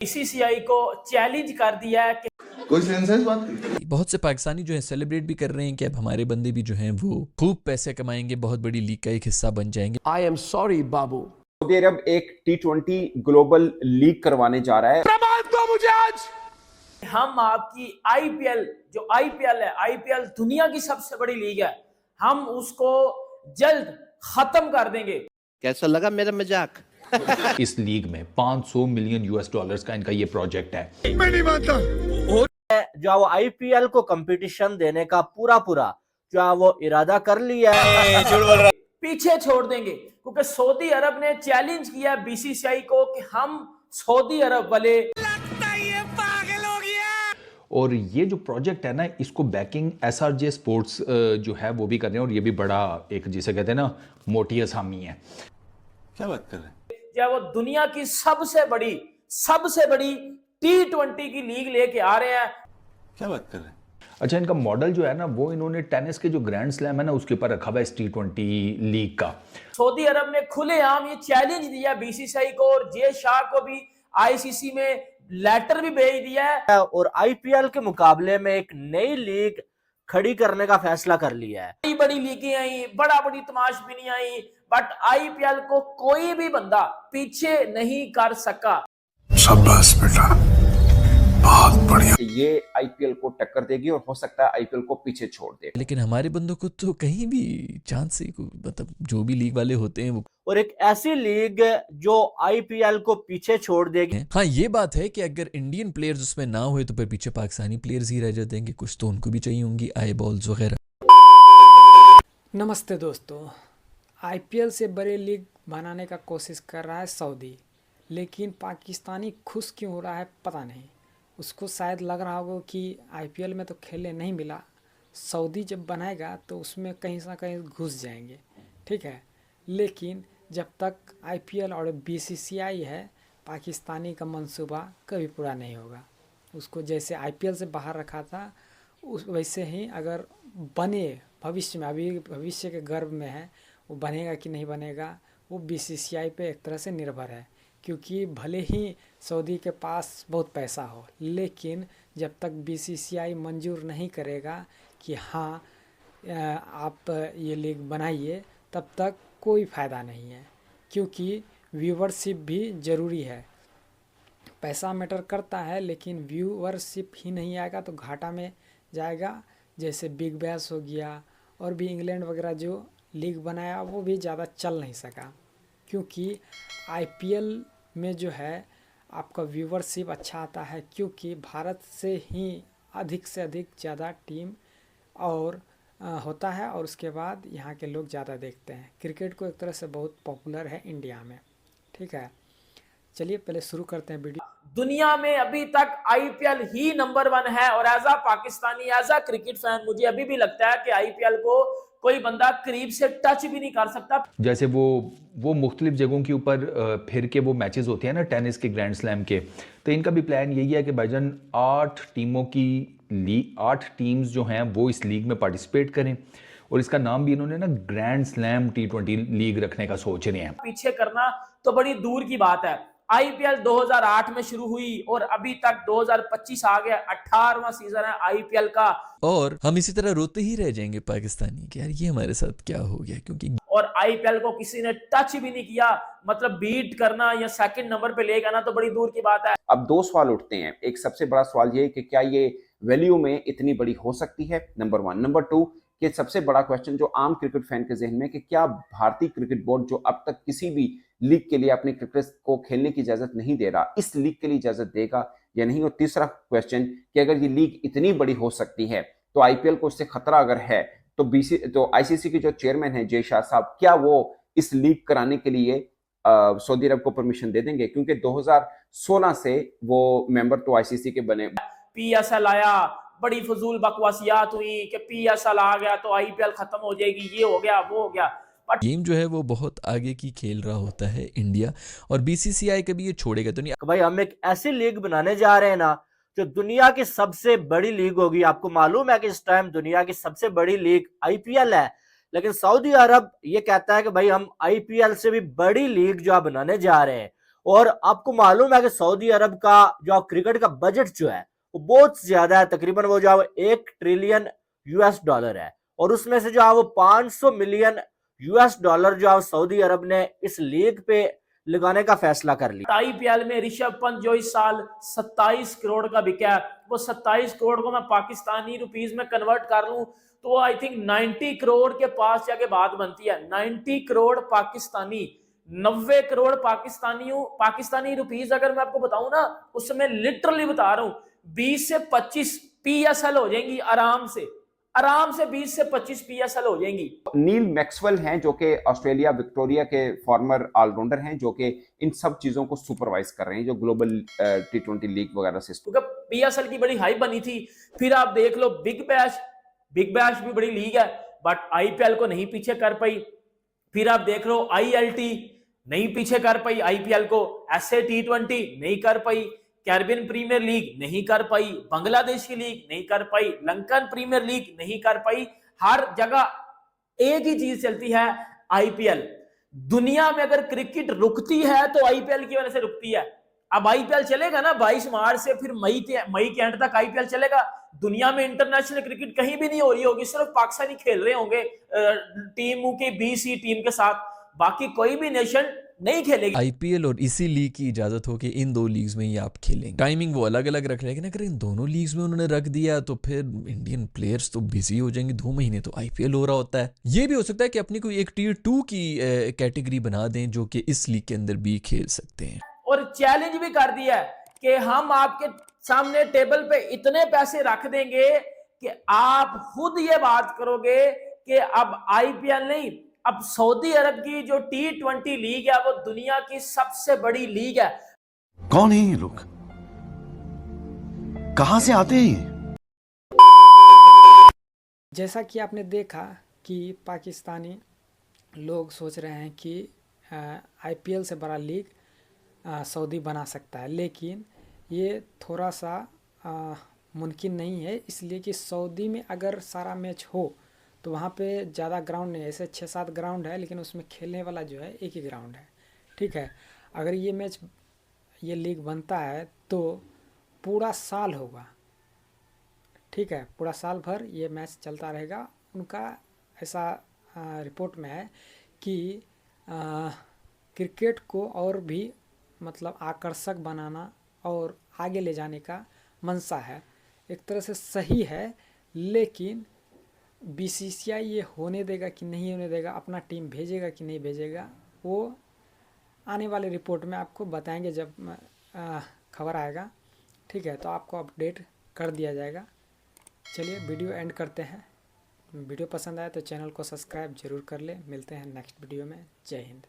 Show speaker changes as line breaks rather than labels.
BCCI को challenge कर दिया है कि
कोई सेंस है इस बात की?
बहुत से पाकिस्तानी जो है सेलिब्रेट भी कर रहे हैं कि अब हमारे बंदे भी जो हैं वो खूब पैसे कमाएंगे, बहुत बड़ी लीग का एक हिस्सा बन जाएंगे।
आई एम सॉरी बाबू।
सऊदी अरब एक T20 ग्लोबल लीग करवाने जा रहा है।
प्रमाण दो मुझे आज।
हम आपकी आईपीएल जो आईपीएल है, आईपीएल दुनिया की सबसे बड़ी लीग है, हम उसको जल्द खत्म कर देंगे।
कैसा लगा मेरा मजाक?
इस लीग में 500 मिलियन यूएस डॉलर्स का इनका ये प्रोजेक्ट है।
मैं नहीं मानता।
जो वो आईपीएल को कंपटीशन देने का पूरा जो वो इरादा कर लिया है,
पीछे छोड़ देंगे, क्योंकि सऊदी अरब ने चैलेंज किया बीसीसीआई को कि हम सऊदी अरब वाले
और ये जो प्रोजेक्ट है ना, इसको बैकिंग एसआरजे स्पोर्ट्स जो है वो भी कर रहे हैं, और ये भी बड़ा एक जिसे कहते हैं ना मोटी असामी है।
क्या बात कर रहे हैं?
जब वो दुनिया की सबसे बड़ी T20 की लीग लेके आ रहे हैं।
क्या बात कर रहे हैं?
अच्छा, इनका मॉडल जो है ना वो इन्होंने टेनिस के जो ग्रैंड स्लैम है ना उसके ऊपर रखा हुआ है, इस T20 लीग का।
सऊदी अरब ने खुलेआम ये चैलेंज दिया बीसीसीआई को, और जे शाह को भी आईसीसी में लेटर भी भेज दिया है,
और आईपीएल के मुकाबले में एक नई लीग खड़ी करने का फैसला कर लिया है।
बड़ी बड़ी लीगें आई, बड़ी तमाशबीनी आई, बट आईपीएल को कोई भी बंदा पीछे नहीं कर सका।
शाबाश बेटा, बहुत बढ़िया।
ये आईपीएल को टक्कर देगी और हो सकता है आईपीएल को पीछे छोड़ दे।
लेकिन हमारे बंदों को तो कहीं भी चांस से मतलब जो भी लीग वाले होते हैं वो,
और एक ऐसी लीग जो आईपीएल को पीछे छोड़ देगी।
हाँ ये बात है कि अगर इंडियन प्लेयर्स उसमें ना हुए तो फिर पीछे पाकिस्तानी प्लेयर्स ही रह जाते, कुछ तो उनको भी चाहिए होंगी, आई बॉल्स वगैरह।
नमस्ते दोस्तों, आईपीएल से बड़ी लीग बनाने का कोशिश कर रहा है सऊदी, लेकिन पाकिस्तानी खुश क्यों हो रहा है पता नहीं। उसको शायद लग रहा होगा कि आईपीएल में तो खेलने नहीं मिला, सऊदी जब बनाएगा तो उसमें कहीं ना कहीं घुस जाएंगे, ठीक है। लेकिन जब तक आईपीएल और बीसीसीआई है, पाकिस्तानी का मंसूबा कभी पूरा नहीं होगा। उसको जैसे आईपीएल से बाहर रखा था उस वैसे ही अगर बने भविष्य में, अभी भविष्य के गर्भ में है, वो बनेगा कि नहीं बनेगा वो बीसीसीआई पे एक तरह से निर्भर है। क्योंकि भले ही सऊदी के पास बहुत पैसा हो, लेकिन जब तक बीसीसीआई मंजूर नहीं करेगा कि हाँ आप ये लीग बनाइए, तब तक कोई फ़ायदा नहीं है। क्योंकि व्यूवरशिप भी ज़रूरी है, पैसा मैटर करता है, लेकिन व्यूवरशिप ही नहीं आएगा तो घाटा में जाएगा। जैसे बिग बैश हो गया, और भी इंग्लैंड वगैरह जो लीग बनाया वो भी ज़्यादा चल नहीं सका, क्योंकि आईपीएल में जो है आपका व्यूवरशिप अच्छा आता है, क्योंकि भारत से ही अधिक से अधिक ज़्यादा टीम और होता है, और उसके बाद यहाँ के लोग ज़्यादा देखते हैं। क्रिकेट को एक तरह से बहुत पॉपुलर है इंडिया में, ठीक है। चलिए पहले शुरू करते हैं वीडियो।
दुनिया में अभी तक आईपीएल ही नंबर 1 है, और एज आ पाकिस्तानी, एज आ क्रिकेट फैन मुझे अभी भी लगता है कि आईपीएल को कोई बंदा करीब से टच भी नहीं कर सकता।
जैसे वो मुख्तलिफ जगहों के ऊपर फिर के वो मैचेस होते हैं ना टेनिस के ग्रैंड स्लैम के, तो इनका भी प्लान यही है कि भाईजान 8 टीमों की लीग, 8 टीम्स जो हैं वो इस लीग में पार्टिसिपेट करें, और इसका नाम भी इन्होंने ना ग्रैंड स्लैम T20 लीग रखने का सोच रहे हैं।
पीछे करना तो बड़ी दूर की बात है। आईपीएल 2008 में शुरू हुई और अभी तक 2025 आ गया, 18वां सीजन है आईपीएल का,
और हम इसी तरह रोते ही रह जाएंगे पाकिस्तानी कि यार ये हमारे साथ क्या हो गया। क्योंकि
और आईपीएल को किसी ने टच भी नहीं किया, मतलब बीट करना या सेकंड नंबर पे ले जाना तो बड़ी दूर की बात है।
अब 2 सवाल उठते हैं। एक सबसे बड़ा सवाल ये है कि क्या ये वैल्यू में इतनी बड़ी हो सकती है, नंबर 1। नंबर 2 कि सबसे बड़ा क्वेश्चन जो आम क्रिकेट फैन के जहन में, कि क्या भारतीय क्रिकेट बोर्ड जो अब तक किसी भी लीग के लिए अपने क्रिकेट को खेलने की इजाजत नहीं दे रहा, इस लीग के लिए इजाजत देगा या नहीं। और तीसरा क्वेश्चन कि अगर ये लीग इतनी बड़ी हो सकती है तो आईपीएल को इससे खतरा अगर है तो आईसीसी के जो चेयरमैन है जे शाह साहब, क्या वो इस लीग कराने के लिए सऊदी अरब को परमिशन दे देंगे? क्योंकि 2016 से वो मेंबर तो आईसीसी के बने।
पीएसएल आया, बड़ी फजूल बकवासियात हुई कि पीएसएल आ गया तो आईपीएल खत्म हो जाएगी, ये हो गया वो हो गया।
गेम जो है वो बहुत आगे की खेल रहा होता है इंडिया, और बीसीसीआई कभी ये छोड़ेगा तो नहीं।
भाई हम एक ऐसी लीग बनाने जा रहे हैं ना जो दुनिया की सबसे बड़ी लीग होगी। आपको मालूम है कि इस टाइम दुनिया की सबसे बड़ी लीग आईपीएल है, लेकिन सऊदी अरब ये कहता है कि भाई हम आईपीएल से भी बड़ी लीग जो आप बनाने जा रहे हैं, और आपको मालूम है कि सऊदी अरब का जो क्रिकेट का बजट जो है वो बहुत ज्यादा है, तकरीबन वो जो है 1 ट्रिलियन यूएस डॉलर है, और उसमें से जो है वो 500 मिलियन यूएस डॉलर जो है सऊदी अरब ने इस लीग पे लगाने का फैसला कर लिया।
आईपीएल में ऋषभ पंत जो इस साल 27 करोड़ का बिका है, वो 27 करोड़ को मैं पाकिस्तानी रुपीस में कन्वर्ट कर लूं तो आई थिंक 90 करोड़ के पास जाके बात बनती है। 90 करोड़ पाकिस्तानी, 90 करोड़ पाकिस्तानी रुपीस अगर मैं आपको बताऊं ना, उसमें लिटरली बता रहा हूं 20 से 25 पीएसएल हो जाएंगी आराम से 20 से 25 पीएसएल हो जाएंगी।
नील मैक्सवेल हैं जो कि ऑस्ट्रेलिया विक्टोरिया के फॉर्मर ऑलराउंडर हैं, जो कि इन सब चीजों को सुपरवाइज कर रहे हैं, जो ग्लोबल T20 लीग वगैरह से।
क्योंकि पीएसएल की बड़ी हाइप बनी थी। फिर आप देख लो बिग बैश भी बड़ी लीग है, बट आईपीएल को नहीं पीछे कर पाई। फिर आप देख लो ILT नहीं पीछे कर पाई आईपीएल को, SA T20 नहीं कर पाई, कैरिबियन प्रीमियर लीग नहीं कर पाई, बांग्लादेश की लीग नहीं कर पाई, लंकन प्रीमियर लीग नहीं कर पाई। हर जगह एक ही चीज चलती है, आईपीएल। दुनिया में अगर क्रिकेट रुकती है तो आईपीएल की वजह से रुकती है। अब आईपीएल चलेगा ना 22 मार्च से, फिर मई के एंड तक आईपीएल चलेगा। दुनिया में इंटरनेशनल क्रिकेट कहीं भी नहीं हो रही होगी, सिर्फ पाकिस्तानी खेल रहे होंगे टीमों के BC टीम के साथ, बाकी कोई भी नेशन नहीं खेलेगी।
आईपीएल और इसी लीग की इजाजत हो कि इन दो लीग्स में ही आप खेलेंगे। टाइमिंग वो अलग अलग रख लेकिन अगर इन दोनों लीग्स में उन्होंने रख दिया तो फिर इंडियन प्लेयर्स तो बिजी हो जाएंगे। 2 महीने तो आईपीएल हो रहा होता है। ये भी हो सकता है कि अपनी कोई एक Tier 2 की कैटेगरी बना दें जो कि इस लीग के अंदर भी खेल सकते हैं।
और चैलेंज भी कर दिया है कि हम आपके सामने टेबल पे इतने पैसे रख देंगे कि आप खुद ये बात करोगे कि अब आईपीएल नहीं, अब सऊदी अरब की जो T20 लीग है वो दुनिया की सबसे बड़ी लीग है।
कौन है ये लोग, कहां से आते हैं ये?
जैसा कि आपने देखा कि पाकिस्तानी लोग सोच रहे हैं कि आईपीएल से बड़ा लीग सऊदी बना सकता है, लेकिन ये थोड़ा सा मुमकिन नहीं है, इसलिए कि सऊदी में अगर सारा मैच हो तो वहाँ पे ज़्यादा ग्राउंड नहीं है। ऐसे 6-7 ग्राउंड है, लेकिन उसमें खेलने वाला जो है एक ही ग्राउंड है। ठीक है, अगर ये लीग बनता है तो पूरा साल होगा। ठीक है, पूरा साल भर ये मैच चलता रहेगा। उनका ऐसा रिपोर्ट में है कि क्रिकेट को और भी मतलब आकर्षक बनाना और आगे ले जाने का मंशा है। एक तरह से सही है, लेकिन BCCI ये होने देगा कि नहीं होने देगा, अपना टीम भेजेगा कि नहीं भेजेगा, वो आने वाले रिपोर्ट में आपको बताएंगे जब खबर आएगा। ठीक है, तो आपको अपडेट कर दिया जाएगा। चलिए वीडियो एंड करते हैं। वीडियो पसंद आए तो चैनल को सब्सक्राइब जरूर कर ले। मिलते हैं नेक्स्ट वीडियो में। जय हिंद।